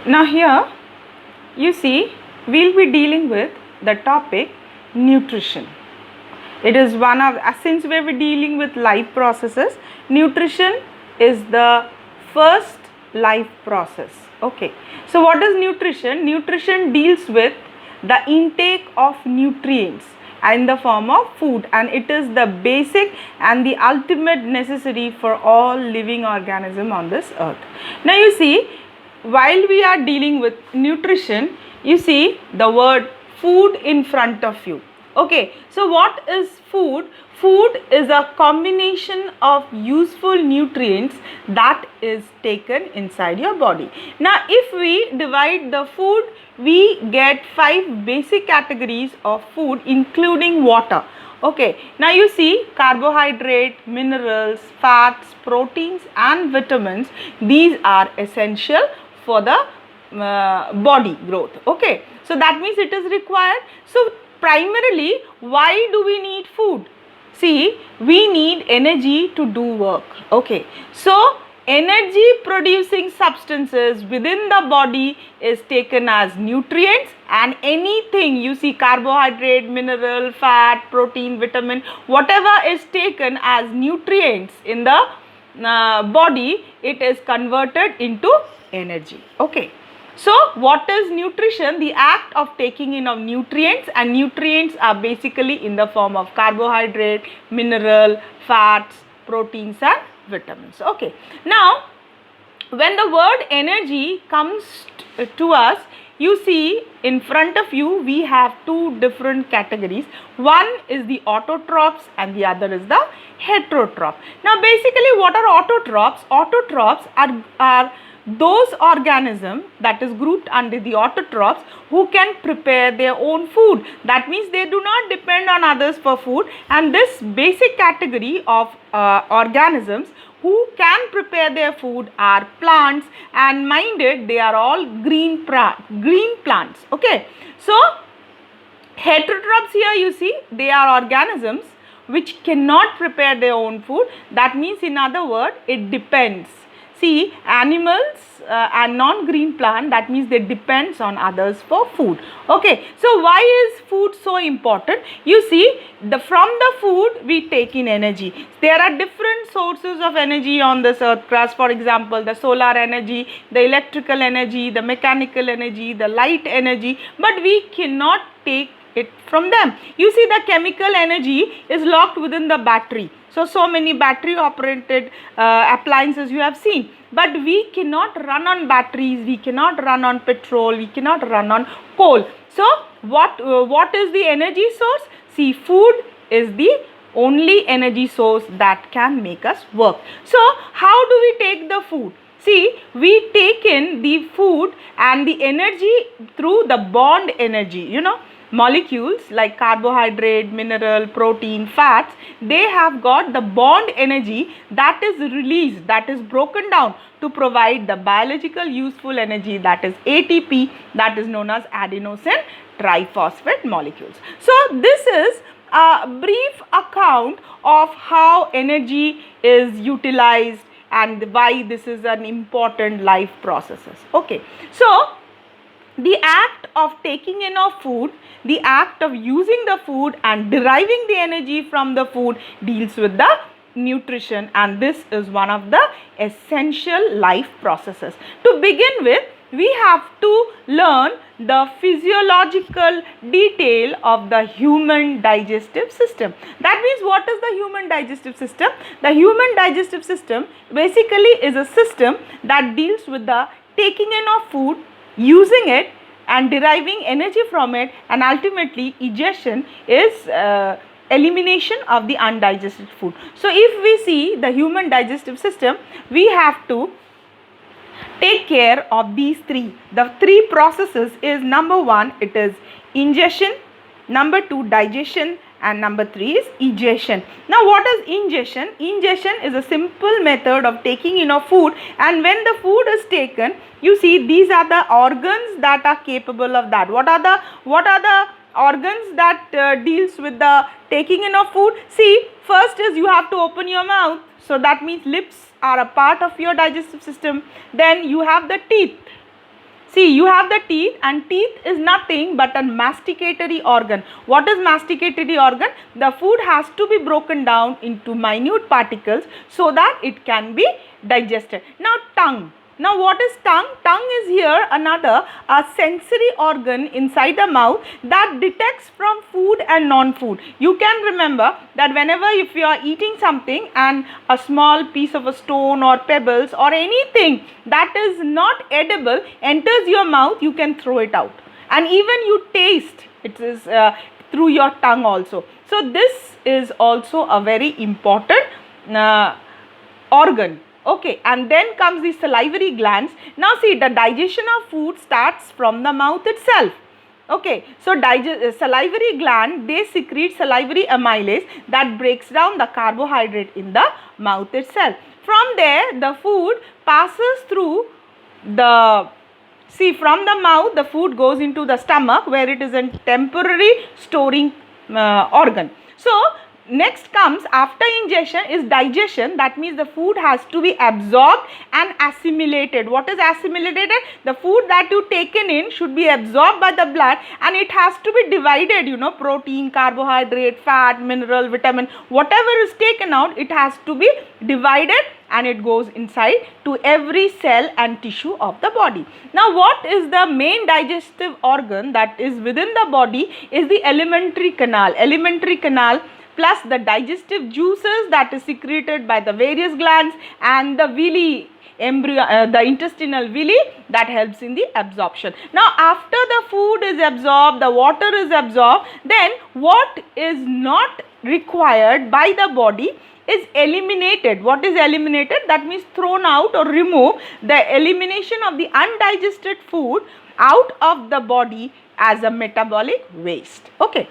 Now here you see we'll be dealing with the topic nutrition. It is one of, since we are dealing with life processes, nutrition is the first life process. Okay, so what is nutrition? Nutrition deals with the intake of nutrients in the form of food, and it is the basic and the ultimate necessary for all living organism on this earth. Now you see, while we are dealing with nutrition, you see the word food in front of you. Okay, so what is food? Food is a combination of useful nutrients that is taken inside your body. Now if we divide the food, we get 5 basic categories of food including water. Okay, now you see carbohydrate, minerals, fats, proteins and vitamins. These are essential for the body growth. Okay, so that means it is required. So primarily, why do we need food? See, we need energy to do work. Okay, so energy producing substances within the body is taken as nutrients, and anything you see, carbohydrate, mineral, fat, protein, vitamin, whatever is taken as nutrients in the body, it is converted into energy. Okay, so what is nutrition? The act of taking in of nutrients, and nutrients are basically in the form of carbohydrate, mineral, fats, proteins and vitamins. Okay, now when the word energy comes to us, you see in front of you we have 2 different categories. One is the autotrophs and the other is the heterotroph. Now basically, what are autotrophs? Autotrophs are those organisms that is grouped under the autotrophs who can prepare their own food. That means they do not depend on others for food, and this basic category of organisms who can prepare their food are plants, and mind it, they are all green plants. Okay, so heterotrophs here you see, they are organisms which cannot prepare their own food. That means, in other words, it depends. See, animals and non-green plant, that means they depends on others for food. Okay, so why is food so important? You see, from the food we take in energy. There are different sources of energy on this earth crust. For example, the solar energy, the electrical energy, the mechanical energy, the light energy, but we cannot take it from them. You see, the chemical energy is locked within the battery. So many battery operated appliances you have seen, but we cannot run on batteries, we cannot run on petrol, we cannot run on coal. So what is the energy source? See, food is the only energy source that can make us work. So how do we take the food? See, we take in the food and the energy through the bond energy, you know. Molecules like carbohydrate, mineral, protein, fats, they have got the bond energy that is released, that is broken down to provide the biological useful energy, that is ATP, that is known as adenosine triphosphate molecules. So this is a brief account of how energy is utilized and why this is an important life processes. Okay, so the act of taking in of food, the act of using the food and deriving the energy from the food deals with the nutrition, and this is one of the essential life processes. To begin with, we have to learn the physiological detail of the human digestive system. That means, what is the human digestive system? The human digestive system basically is a system that deals with the taking in of food, using it and deriving energy from it, and ultimately egestion is elimination of the undigested food. So if we see the human digestive system, we have to take care of these 3. The 3 processes is, number 1, it is ingestion, number 2 digestion, and number 3 is egestion. Now what is ingestion? Ingestion is a simple method of taking in of food, and when the food is taken, you see these are the organs that are capable of that. What are the organs that deals with the taking in of food? See, first is you have to open your mouth, so that means lips are a part of your digestive system. Then you have the teeth. See, you have the teeth, and teeth is nothing but a masticatory organ. What is masticatory organ? The food has to be broken down into minute particles so that it can be digested. Now tongue. Now what is tongue? Tongue is here another a sensory organ inside the mouth that detects from food and non-food. You can remember that whenever if you are eating something and a small piece of a stone or pebbles or anything that is not edible enters your mouth, you can throw it out. And even you taste, it is through your tongue also. So this is also a very important organ. Okay, and then comes the salivary glands. Now see, the digestion of food starts from the mouth itself. Okay, so salivary gland, they secrete salivary amylase that breaks down the carbohydrate in the mouth itself. From there, the food passes through the, see, from the mouth, the food goes into the stomach where it is a temporary storing organ. So next comes after ingestion is digestion. That means the food has to be absorbed and assimilated. What is assimilated? The food that you taken in should be absorbed by the blood, and it has to be divided, you know, protein, carbohydrate, fat, mineral, vitamin, whatever is taken out, it has to be divided and it goes inside to every cell and tissue of the body. Now what is the main digestive organ that is within the body is the alimentary canal. Alimentary canal plus the digestive juices that is secreted by the various glands and the villi, embryo, the intestinal villi that helps in the absorption. Now after the food is absorbed, the water is absorbed, then what is not required by the body is eliminated. What is eliminated? That means thrown out or removed. The elimination of the undigested food out of the body as a metabolic waste. Okay.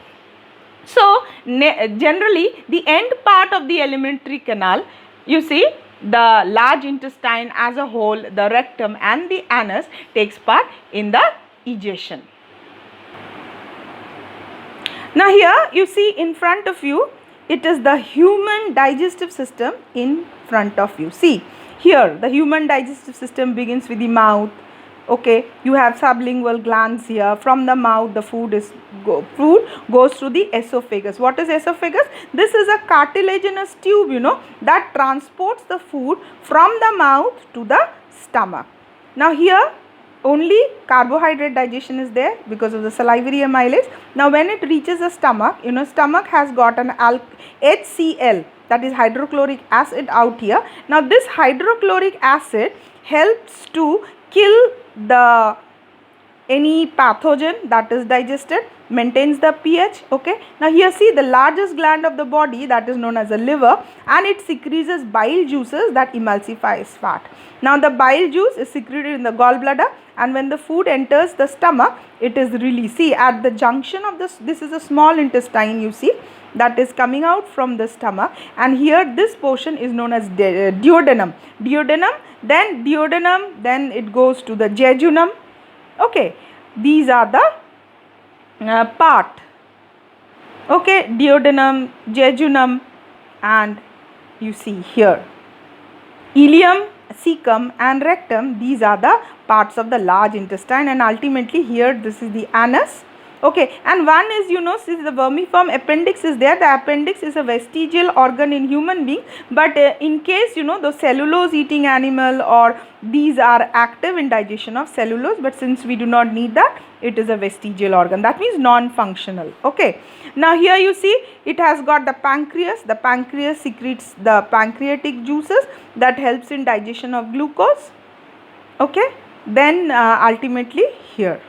So generally the end part of the alimentary canal, you see, the large intestine as a whole, the rectum and the anus takes part in the egestion. Now here you see in front of you, it is the human digestive system in front of you. See here, the human digestive system begins with the mouth. Okay, you have sublingual glands here. From the mouth, the food goes through the esophagus. What is esophagus? This is a cartilaginous tube, you know, that transports the food from the mouth to the stomach. Now here only carbohydrate digestion is there because of the salivary amylase. Now when it reaches the stomach, you know, stomach has got an HCl, that is hydrochloric acid out here. Now this hydrochloric acid helps to kill any pathogen that is digested, maintains the pH. Okay, now here see the largest gland of the body, that is known as the liver, and it secretes bile juices that emulsifies fat. Now the bile juice is secreted in the gallbladder, and when the food enters the stomach, it is released. See, at the junction of this is a small intestine, you see, that is coming out from the stomach, and here this portion is known as duodenum. Then it goes to the jejunum. Okay, these are the part. Okay, duodenum, jejunum, and you see here ileum, cecum and rectum. These are the parts of the large intestine, and ultimately here this is the anus. Okay, and one is, you know, since the vermiform appendix is there, the appendix is a vestigial organ in human being, but in case, you know, the cellulose eating animal or these are active in digestion of cellulose, but since we do not need that, it is a vestigial organ, that means non-functional. Okay, now here you see it has got the pancreas. The pancreas secretes the pancreatic juices that helps in digestion of glucose. Okay, then ultimately here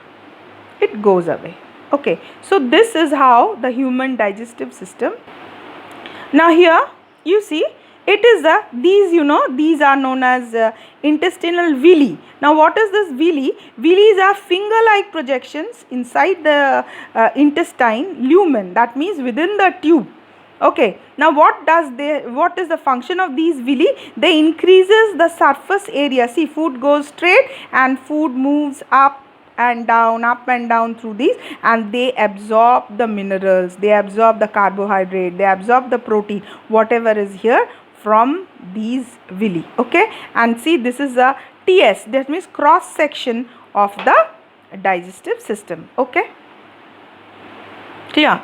it goes away. Okay, so this is how the human digestive system. Now here you see it is these, you know, these are known as intestinal villi. Now what is this villi? Villi are finger-like projections inside the intestine lumen, that means within the tube. Okay, now what is the function of these villi? They increases the surface area. See, food goes straight and food moves up and down through these, and they absorb the minerals, they absorb the carbohydrate, they absorb the protein, whatever is here from these villi. Okay, and see this is a TS, that means cross section of the digestive system. Okay, clear?